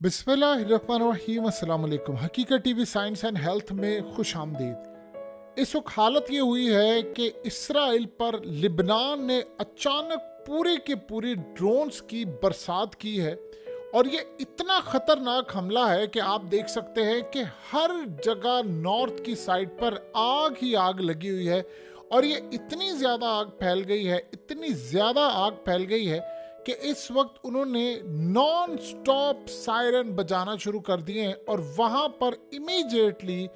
बिस्मिल्लाहिर्रहमानिर्रहीम। अस्सलाम वालेकुम। हकीकत टीवी साइंस एंड हेल्थ में खुश आमदीद। इस वक्त हालत ये हुई है कि इसराइल पर लिबनान ने अचानक पूरी की पूरी ड्रोन्स की बरसात की है और ये इतना ख़तरनाक हमला है कि आप देख सकते हैं कि हर जगह नॉर्थ की साइड पर आग ही आग लगी हुई है और ये इतनी ज़्यादा आग फैल गई है, इतनी ज़्यादा आग फैल गई है कि इस वक्त उन्होंने नॉन स्टॉप सायरन बजाना शुरू कर दिए हैं और वहाँ पर इमीडिएटली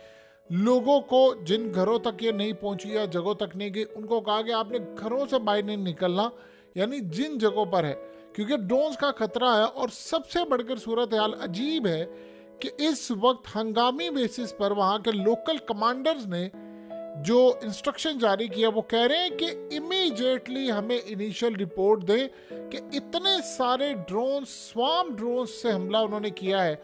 लोगों को, जिन घरों तक ये नहीं पहुंची या जगहों तक नहीं गई, उनको कहा कि आपने घरों से बाहर नहीं निकलना, यानी जिन जगहों पर है, क्योंकि ड्रोन्स का खतरा है। और सबसे बढ़कर सूरत हाल अजीब है कि इस वक्त हंगामी बेसिस पर वहाँ के लोकल कमांडर्स ने जो इंस्ट्रक्शन जारी किया वो कह रहे हैं कि इमीडिएटली हमें इनिशियल रिपोर्ट दें कि इतने सारे ड्रोन्स, स्वार्म ड्रोन्स से हमला उन्होंने किया है,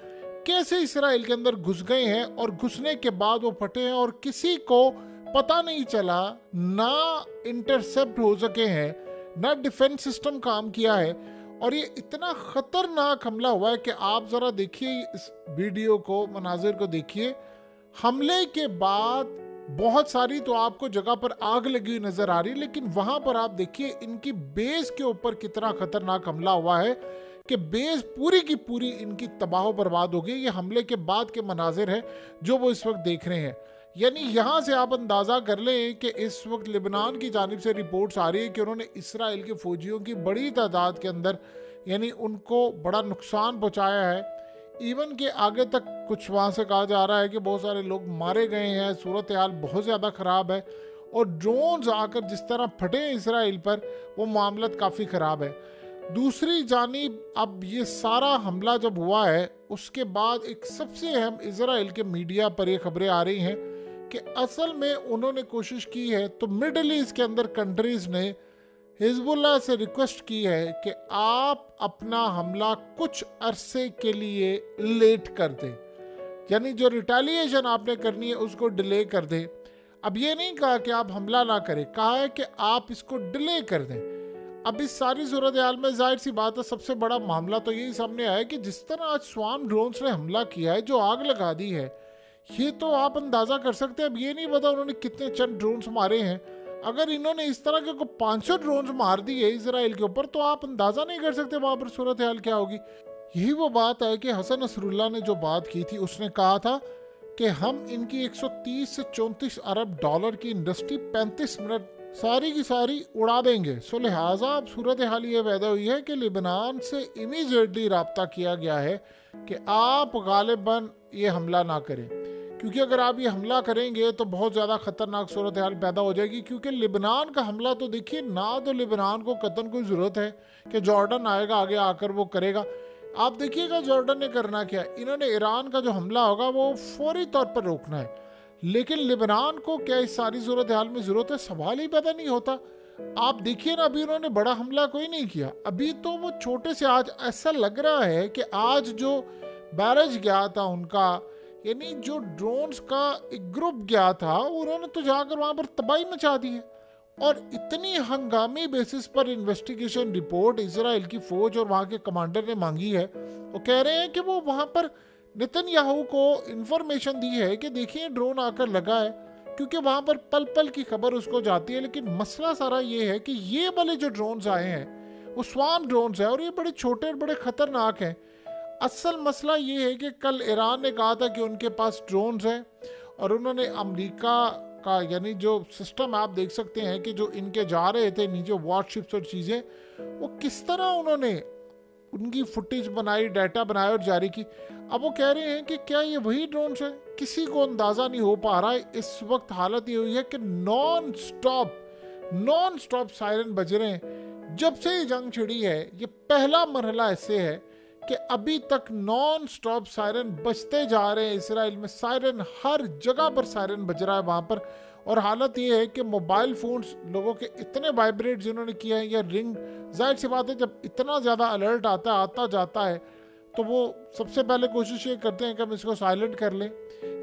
कैसे इसराइल के अंदर घुस गए हैं और घुसने के बाद वो फटे हैं और किसी को पता नहीं चला, ना इंटरसेप्ट हो सके हैं, ना डिफेंस सिस्टम काम किया है। और ये इतना खतरनाक हमला हुआ है कि आप ज़रा देखिए इस वीडियो को, मनाजिर को देखिए। हमले के बाद बहुत सारी तो आपको जगह पर आग लगी हुई नजर आ रही, लेकिन वहां पर आप देखिए इनकी बेस के ऊपर कितना खतरनाक हमला हुआ है कि बेस पूरी की पूरी इनकी तबाह बर्बाद हो गई। ये हमले के बाद के मनाजिर हैं जो वो इस वक्त देख रहे हैं। यानी यहाँ से आप अंदाज़ा कर लें कि इस वक्त लिबनान की जानिब से रिपोर्ट्स आ रही है कि उन्होंने इसराइल के फौजियों की बड़ी तादाद के अंदर, यानी उनको बड़ा नुकसान पहुँचाया है। इवन के आगे तक कुछ वहाँ से कहा जा रहा है कि बहुत सारे लोग मारे गए हैं, सूरत हाल बहुत ज़्यादा ख़राब है। और ड्रोन्स आकर जिस तरह फटे हैं इसराइल पर, वो मामला काफ़ी ख़राब है। दूसरी जानिब अब ये सारा हमला जब हुआ है उसके बाद एक सबसे अहम इसराइल के मीडिया पर ये खबरें आ रही हैं कि असल में उन्होंने कोशिश की है, तो मिडल ईस्ट के अंदर कंट्रीज़ ने हिजबुल्लाह से रिक्वेस्ट की है कि आप अपना हमला कुछ अरसे के लिए लेट कर दें, यानी जो रिटेलिएशन आपने करनी है उसको डिले कर दें। अब ये नहीं कहा कि आप हमला ना करें, कहा है कि आप इसको डिले कर दें। अब इस सारी सूरत हाल में जाहिर सी बात है, सबसे बड़ा मामला तो यही सामने आया कि जिस तरह आज स्वार्म ड्रोन्स ने हमला किया है, जो आग लगा दी है, ये तो आप अंदाज़ा कर सकते हैं। अब ये नहीं पता उन्होंने कितने चंद ड्रोन्स मारे हैं। अगर इन्होंने इस तरह के को 500 ड्रोन्स मार दिए इसराइल के ऊपर, तो आप अंदाज़ा नहीं कर सकते वहाँ पर सूरत हाल क्या होगी। यही वो बात है कि हसन नसरुल्लाह ने जो बात की थी, उसने कहा था कि हम इनकी 130 से 34 अरब डॉलर की इंडस्ट्री 35 मिनट सारी की सारी उड़ा देंगे। सो लिहाजा अब सूरत हाल ये पैदा हुई है कि लिबनान से इमीडिएटली रब्ता किया गया है कि आप गालिबन ये हमला ना करें, क्योंकि अगर आप ये हमला करेंगे तो बहुत ज़्यादा ख़तरनाक सूरत हाल पैदा हो जाएगी। क्योंकि लिबनान का हमला तो देखिए ना, तो लिबनान को कतन कोई ज़रूरत है कि जॉर्डन आएगा आगे आकर वो करेगा। आप देखिएगा जॉर्डन ने करना क्या, इन्होंने ईरान का जो हमला होगा वो फौरी तौर पर रोकना है, लेकिन लिबनान को क्या इस सारी सूरत हाल में ज़रूरत है, सवाल ही पैदा नहीं होता। आप देखिए ना, अभी उन्होंने बड़ा हमला कोई नहीं किया, अभी तो वो छोटे से, आज ऐसा लग रहा है कि आज जो बैरज गया था उनका, यानी जो ड्रोन्स का एक ग्रुप गया था, उन्होंने तो जाकर वहाँ पर तबाही मचा दी है। और इतनी हंगामी बेसिस पर इन्वेस्टिगेशन रिपोर्ट इसराइल की फौज और वहाँ के कमांडर ने मांगी है। वो कह रहे हैं कि वो वहाँ पर नेतन्याहू को इंफॉर्मेशन दी है कि देखिए ड्रोन आकर लगा है, क्योंकि वहाँ पर पल पल की खबर उसको जाती है। लेकिन मसला सारा ये है कि ये वाले जो ड्रोन्स आए हैं वो स्वार्म ड्रोन्स हैं और ये बड़े छोटे और बड़े ख़तरनाक हैं। असल मसला ये है कि कल ईरान ने कहा था कि उनके पास ड्रोन्स हैं और उन्होंने अमेरिका का, यानी जो सिस्टम आप देख सकते हैं कि जो इनके जा रहे थे नीचे वॉरशिप्स और चीज़ें, वो किस तरह उन्होंने उनकी फुटेज बनाई, डाटा बनाया और जारी की। अब वो कह रहे हैं कि क्या ये वही ड्रोन्स हैं, किसी को अंदाज़ा नहीं हो पा रहा है। इस वक्त हालत ये हुई है कि नॉन स्टॉप सायरन बज रहे हैं। जब से ये जंग छिड़ी है, ये पहला मरहला ऐसे है कि अभी तक नॉन स्टॉप सायरन बजते जा रहे हैं इसराइल में। सायरन हर जगह पर सायरन बज रहा है वहाँ पर। और हालत ये है कि मोबाइल फ़ोन्स लोगों के इतने वाइब्रेट जिन्होंने किया है, या रिंग, जाहिर सी बात है जब इतना ज़्यादा अलर्ट आता जाता है तो वो सबसे पहले कोशिश ये करते हैं कि हम इसको साइलेंट कर लें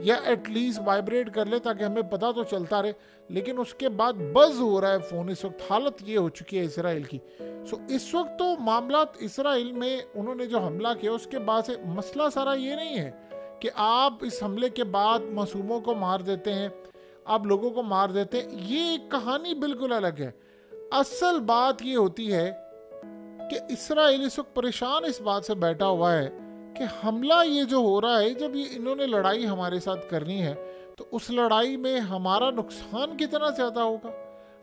या एटलीस्ट वाइब्रेट कर लें ताकि हमें पता तो चलता रहे, लेकिन उसके बाद बज हो रहा है फ़ोन। इस वक्त हालत ये हो चुकी है इसराइल की। इस वक्त तो मामला इसराइल में उन्होंने जो हमला किया उसके बाद से मसला सारा ये नहीं है कि आप इस हमले के बाद मासूमों को मार देते हैं, आप लोगों को मार देते हैं, ये एक कहानी बिल्कुल अलग है। असल बात ये होती है कि इसराइल इस वक्त परेशान इस बात से बैठा हुआ है कि हमला ये जो हो रहा है, जब ये इन्होंने लड़ाई हमारे साथ करनी है तो उस लड़ाई में हमारा नुकसान कितना ज़्यादा होगा,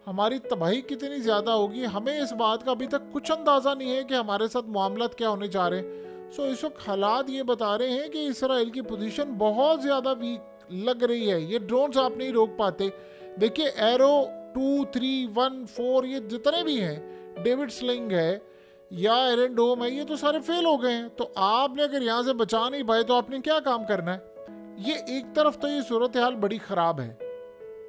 हमारी तबाही कितनी ज़्यादा होगी, हमें इस बात का अभी तक कुछ अंदाज़ा नहीं है कि हमारे साथ मामलात क्या होने जा रहे हैं। इस वक्त हालात ये बता रहे हैं कि इसराइल की पोजीशन बहुत ज़्यादा वीक लग रही है। ये ड्रोन्स आप नहीं रोक पाते। देखिए एरो 2, 3, 1, 4 ये जितने भी हैं, डेविड स्लिंग है या एरन डोम है, ये तो सारे फेल हो गए हैं। तो आपने अगर यहाँ से बचा नहीं पाए तो आपने क्या काम करना है? ये एक तरफ तो ये सूरत हाल बड़ी ख़राब है,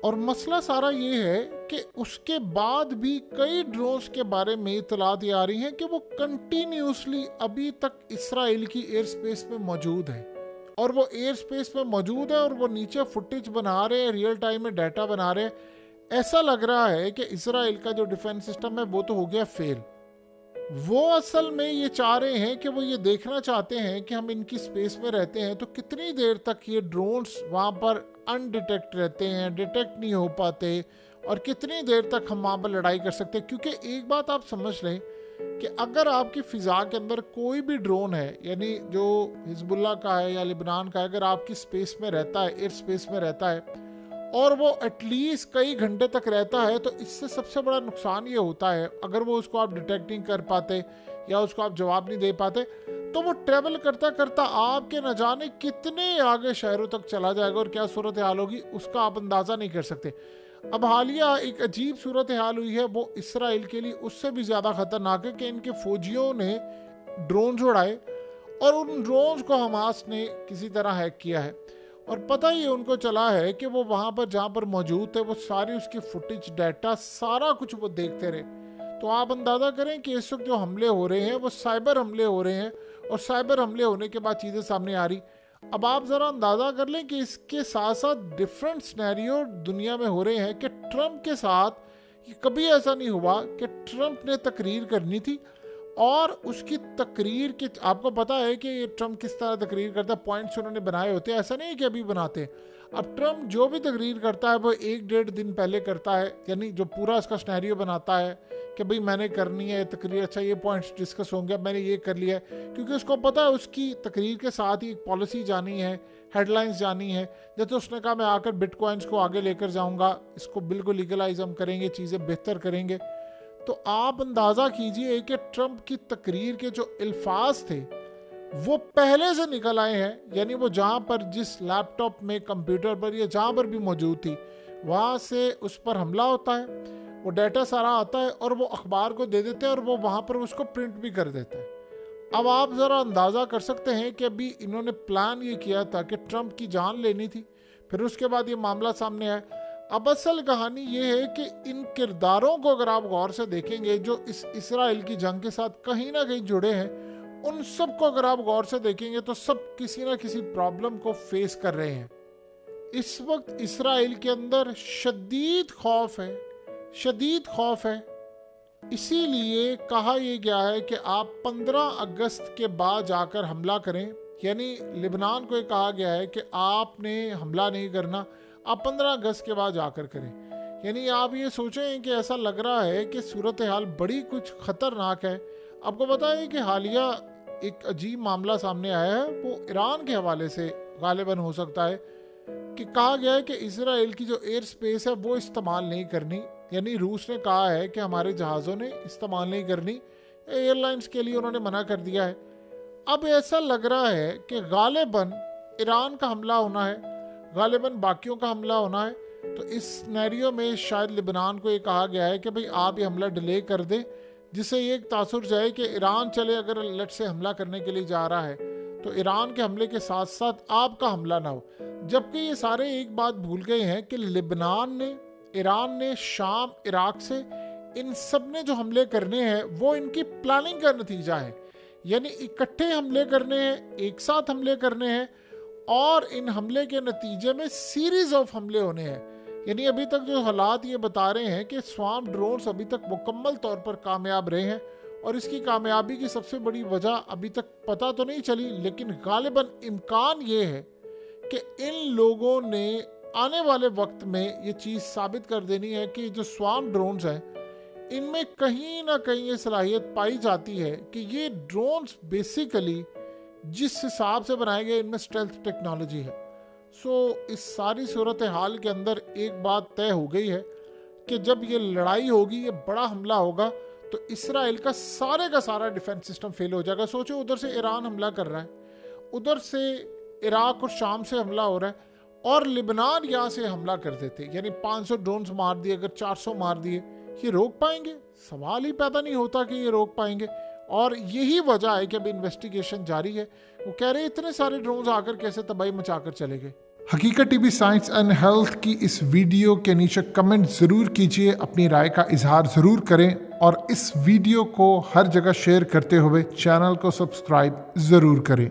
और मसला सारा ये है कि उसके बाद भी कई ड्रोन्स के बारे में इतलात आ रही हैं कि वो कंटिन्यूसली अभी तक इसराइल की एयर स्पेस में मौजूद है, और वो एयर स्पेस में मौजूद है और वो नीचे फुटेज बना रहे हैं, रियल टाइम में डाटा बना रहे हैं। ऐसा लग रहा है कि इसराइल का जो डिफेंस सिस्टम है वो तो हो गया फेल। वो असल में ये चाह रहे हैं कि वो ये देखना चाहते हैं कि हम इनकी स्पेस में रहते हैं तो कितनी देर तक ये ड्रोन्स वहाँ पर अनडिटेक्ट रहते हैं, डिटेक्ट नहीं हो पाते, और कितनी देर तक हम वहाँ पर लड़ाई कर सकते हैं। क्योंकि एक बात आप समझ लें कि अगर आपकी फ़िज़ा के अंदर कोई भी ड्रोन है, यानी जो हिजबुल्लाह का है या लिबनान का है, अगर आपकी स्पेस में रहता है, एयर स्पेस में रहता है, और वो एटलीस्ट कई घंटे तक रहता है, तो इससे सबसे बड़ा नुकसान ये होता है, अगर वो उसको आप डिटेक्ट नहीं कर पाते या उसको आप जवाब नहीं दे पाते, तो वो ट्रैवल करता करता आपके न जाने कितने आगे शहरों तक चला जाएगा, और क्या सूरत हाल होगी उसका आप अंदाज़ा नहीं कर सकते। अब हालिया एक अजीब सूरत हाल हुई है, वो इसराइल के लिए उससे भी ज़्यादा ख़तरनाक है कि इनके फौजियों ने ड्रोन उड़ाए और उन ड्रोन्स को हमास ने किसी तरह हैक किया है, और पता ही उनको चला है कि वो वहाँ पर जहाँ पर मौजूद थे वो सारी उसकी फुटेज, डाटा, सारा कुछ वो देखते रहे। तो आप अंदाज़ा करें कि इस वक्त जो हमले हो रहे हैं वो साइबर हमले हो रहे हैं, और साइबर हमले होने के बाद चीज़ें सामने आ रही। अब आप ज़रा अंदाज़ा कर लें कि इसके साथ साथ डिफरेंट सिनेरियो दुनिया में हो रहे हैं कि ट्रंप के साथ ये कभी ऐसा नहीं हुआ कि ट्रंप ने तकरीर करनी थी और उसकी तकरीर के, आपको पता है कि ये ट्रंप किस तरह तकरीर करता है, पॉइंट्स उन्होंने बनाए होते हैं, ऐसा नहीं है कि अभी बनाते हैं। अब ट्रंप जो भी तकरीर करता है वो 1-1.5 दिन पहले करता है, यानी जो पूरा इसका सिनेरियो बनाता है कि भाई मैंने करनी है तकरीर, अच्छा ये पॉइंट्स डिस्कस होंगे, मैंने ये कर लिया है, क्योंकि उसको पता है उसकी तकरीर के साथ ही एक पॉलिसी जानी है, हेडलाइंस जानी है। जैसे उसने कहा मैं आकर बिटकॉइंस को आगे लेकर जाऊँगा, इसको बिल्कुल लीगलाइज हम करेंगे, चीज़ें बेहतर करेंगे। तो आप अंदाज़ा कीजिए कि ट्रंप की तकरीर के जो अल्फाज थे वो पहले से निकल आए हैं, यानी वो जहाँ पर जिस लैपटॉप में, कंप्यूटर पर या जहाँ पर भी मौजूद थी वहाँ से उस पर हमला होता है, वो डाटा सारा आता है और वो अखबार को दे देते हैं और वो वहाँ पर उसको प्रिंट भी कर देता है। अब आप ज़रा अंदाज़ा कर सकते हैं कि अभी इन्होंने प्लान ये किया था कि ट्रंप की जान लेनी थी, फिर उसके बाद ये मामला सामने आया। अब असल कहानी ये है कि इन किरदारों को अगर आप गौर से देखेंगे जो इस इसराइल की जंग के साथ कहीं ना कहीं जुड़े हैं, उन सब को अगर आप गौर से देखेंगे तो सब किसी ना किसी प्रॉब्लम को फेस कर रहे हैं। इस वक्त इसराइल के अंदर शदीद खौफ है, शदीद खौफ है। इसीलिए कहा यह गया है कि आप 15 अगस्त के बाद जाकर हमला करें, यानी लिबनान को कहा गया है कि आपने हमला नहीं करना, आप 15 अगस्त के बाद जाकर करें। यानी आप ये सोचें कि ऐसा लग रहा है कि सूरत हाल बड़ी कुछ ख़तरनाक है। आपको पता है कि हालिया एक अजीब मामला सामने आया है, वो ईरान के हवाले से गालिबन हो सकता है, कि कहा गया है कि इसराइल की जो एयर स्पेस है वो इस्तेमाल नहीं करनी, यानी रूस ने कहा है कि हमारे जहाज़ों ने इस्तेमाल नहीं करनी, एयरलाइंस के लिए उन्होंने मना कर दिया है। अब ऐसा लग रहा है कि गालिबन ईरान का हमला होना है, गालिबन बाकियों का हमला होना है। तो इस सिनेरियो में शायद लिबनान को ये कहा गया है कि भाई आप ये हमला डिले कर दें, जिससे ये एक तासुर जाए कि ईरान चले अगर लट से हमला करने के लिए जा रहा है तो ईरान के हमले के साथ साथ आपका हमला ना हो। जबकि ये सारे एक बात भूल गए हैं कि लिबनान ने, ईरान ने, शाम, इराक से इन सब ने जो हमले करने हैं वो इनकी प्लानिंग का नतीजा है। यानी इकट्ठे हमले करने हैं, एक साथ हमले करने हैं, और इन हमले के नतीजे में सीरीज ऑफ हमले होने हैं। यानी अभी तक जो हालात ये बता रहे हैं कि स्वार्म ड्रोन्स अभी तक मुकम्मल तौर पर कामयाब रहे हैं, और इसकी कामयाबी की सबसे बड़ी वजह अभी तक पता तो नहीं चली, लेकिन गालिबन इम्कान ये है कि इन लोगों ने आने वाले वक्त में ये चीज़ साबित कर देनी है कि जो स्वार्म ड्रोन्स हैं इनमें कहीं ना कहीं ये सलाहियत पाई जाती है कि ये ड्रोन्स बेसिकली जिस हिसाब से बनाए गए इनमें स्टेल्थ टेक्नोलॉजी है। इस सारी सूरत हाल के अंदर एक बात तय हो गई है कि जब ये लड़ाई होगी, ये बड़ा हमला होगा, तो इसराइल का सारा डिफेंस सिस्टम फेल हो जाएगा। सोचो, उधर से ईरान हमला कर रहा है, उधर से इराक और शाम से हमला हो रहा है, और लिबनान यहाँ से हमला कर देते, यानी 500 ड्रोन्स मार दिए, अगर 400 मार दिए, ये रोक पाएंगे? सवाल ही पैदा नहीं होता कि ये रोक पाएंगे। और यही वजह है कि अब इन्वेस्टिगेशन जारी है। वो कह रहे इतने सारे ड्रोन्स आकर कैसे तबाही मचाकर चले गए। हकीकत टीवी साइंस एंड हेल्थ की इस वीडियो के नीचे कमेंट ज़रूर कीजिए, अपनी राय का इजहार ज़रूर करें, और इस वीडियो को हर जगह शेयर करते हुए चैनल को सब्सक्राइब ज़रूर करें।